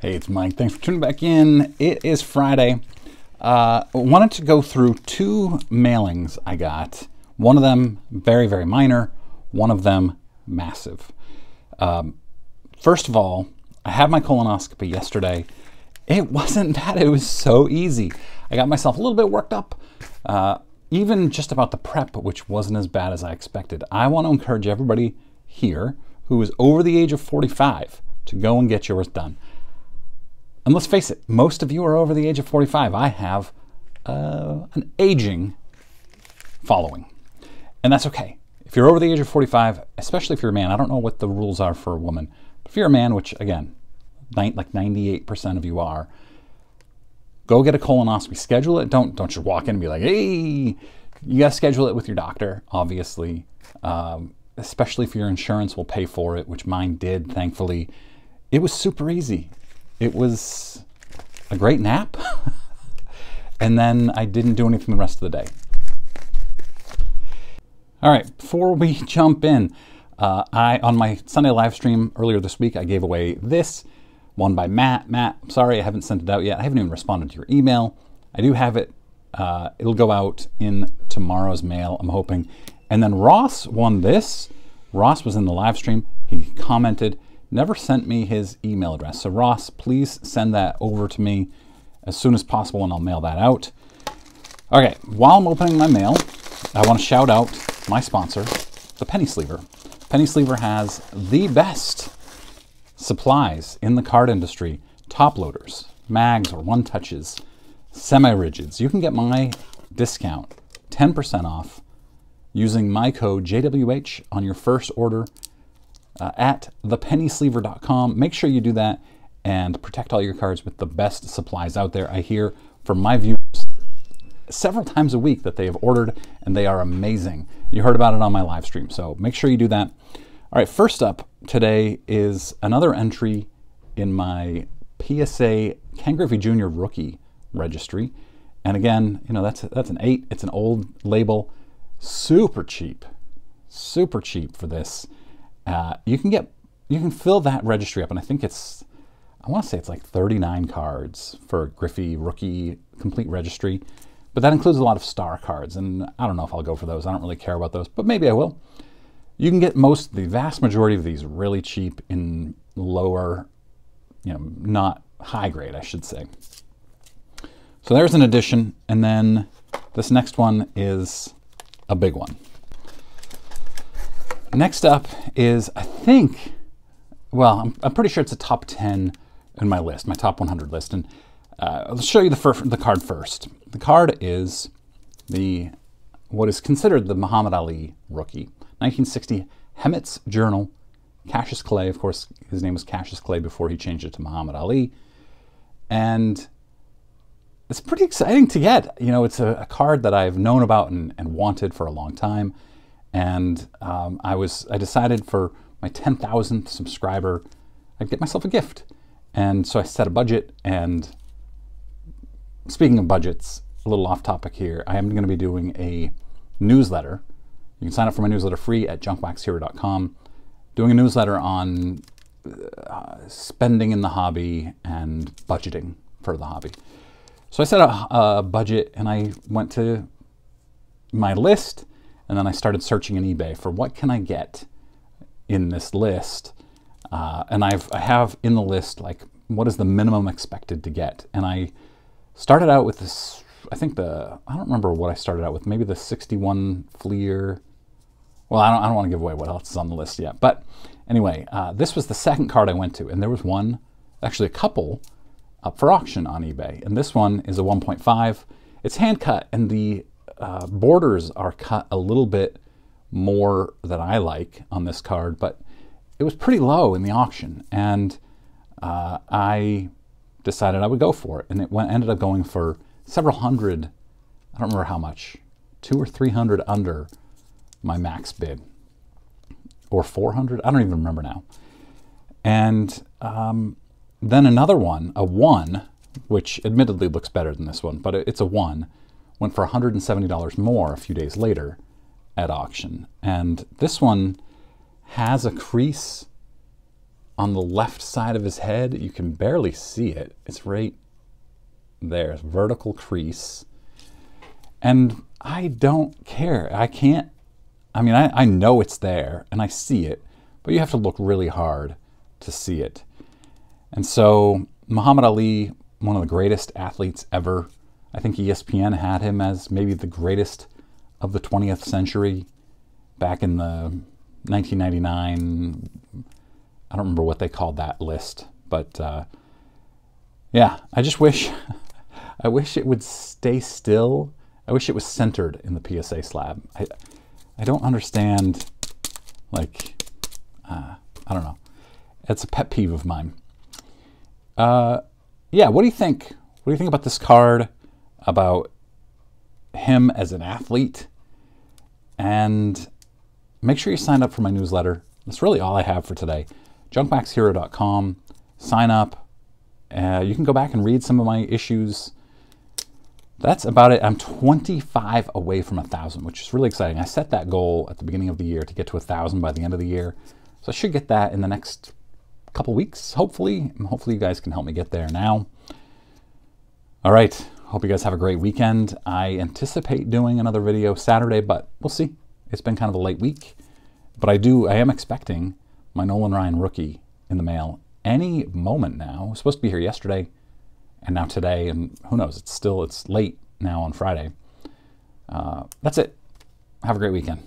Hey, it's Mike. Thanks for tuning back in. It is Friday. Wanted to go through two mailings I got. One of them very, very minor. One of them massive. First of all, I had my colonoscopy yesterday. It wasn't bad. It was so easy. I got myself a little bit worked up, even just about the prep, which wasn't as bad as I expected. I want to encourage everybody here who is over the age of 45 to go and get yours done. And let's face it, most of you are over the age of 45. I have an aging following, and that's okay. If you're over the age of 45, especially if you're a man, I don't know what the rules are for a woman, but if you're a man, which again, like 98% of you are, go get a colonoscopy. Schedule it. Don't just walk in and be like, hey, you got to schedule it with your doctor, obviously, especially if your insurance will pay for it, which mine did, thankfully. It was super easy. It was a great nap, and then I didn't do anything the rest of the day. All right, before we jump in, on my Sunday live stream earlier this week, I gave away this one by Matt. Matt, I'm sorry I haven't sent it out yet. I haven't even responded to your email. I do have it. It'll go out in tomorrow's mail, I'm hoping. And then Ross won this. Ross was in the live stream. He commented, never sent me his email address. So Ross, please send that over to me as soon as possible and I'll mail that out. Okay, while I'm opening my mail, I want to shout out my sponsor, the Penny Sleever. Penny Sleever has the best supplies in the card industry. Top loaders, mags or one touches, semi-rigids. You can get my discount, 10% off, using my code JWH on your first order at thepennysleever.com. Make sure you do that and protect all your cards with the best supplies out there. I hear from my viewers several times a week that they have ordered and they are amazing. You heard about it on my live stream, so make sure you do that. All right, first up today is another entry in my PSA Ken Griffey Jr. rookie registry. And again, you know, that's an 8. It's an old label. Super cheap for this. You can fill that registry up, and I think I want to say it's like 39 cards for Griffey rookie complete registry, but that includes a lot of star cards, and I don't know if I'll go for those. I don't really care about those, but maybe I will. You can get the vast majority of these really cheap in lower, not high grade, I should say. So there's an addition, and then this next one is a big one. Next up is, I'm pretty sure it's a top 10 in my list, my top 100 list. And I'll show you the card first. The card is what is considered the Muhammad Ali rookie. 1960 Hemet's Journal, Cassius Clay. Of course, his name was Cassius Clay before he changed it to Muhammad Ali. And it's pretty exciting to get. It's a card that I've known about and wanted for a long time. And I decided for my 10,000th subscriber, I'd get myself a gift. And so I set a budget, and speaking of budgets, a little off topic here, I am going to be doing a newsletter. You can sign up for my newsletter free at junkwaxhero.com. Doing a newsletter on spending in the hobby and budgeting for the hobby. So I set a budget, and I went to my list, and then I started searching in eBay for what can I get in this list. And I have in the list, like, what is the minimum expected to get? And I started out with this, I don't remember what I started out with, maybe the 61 Fleer. Well, I don't want to give away what else is on the list yet. But anyway, this was the second card I went to, and there was actually a couple up for auction on eBay. And this one is a 1.5. It's hand cut, and the borders are cut a little bit more than I like on this card, but it was pretty low in the auction, and I decided I would go for it, and it ended up going for several hundred. I don't remember how much, 200 or 300 under my max bid, or 400. I don't even remember now. And then another one, a 1, which admittedly looks better than this one, but it's a 1, went for $170 more a few days later at auction. And this one has a crease on the left side of his head. You can barely see it. It's right there, vertical crease. And I don't care. I can't, I mean, I know it's there and I see it, but you have to look really hard to see it. And so Muhammad Ali, one of the greatest athletes ever, I think ESPN had him as maybe the greatest of the 20th century back in the 1999, I don't remember what they called that list, but yeah, I just wish, I wish it would stay still. I wish it was centered in the PSA slab. I don't understand, like, I don't know. It's a pet peeve of mine. Yeah, what do you think? What do you think about this card, about him as an athlete? And make sure you sign up for my newsletter. That's really all I have for today. junkboxhero.com. Sign up. You can go back and read some of my issues. That's about it. I'm 25 away from 1,000, which is really exciting. I set that goal at the beginning of the year to get to 1,000 by the end of the year. So I should get that in the next couple weeks, hopefully. Hopefully you guys can help me get there now. All right. Hope you guys have a great weekend. I anticipate doing another video Saturday, but we'll see. It's been kind of a late week. But I am expecting my Nolan Ryan rookie in the mail any moment now. It was supposed to be here yesterday and now today, and who knows, it's late now on Friday. That's it. Have a great weekend.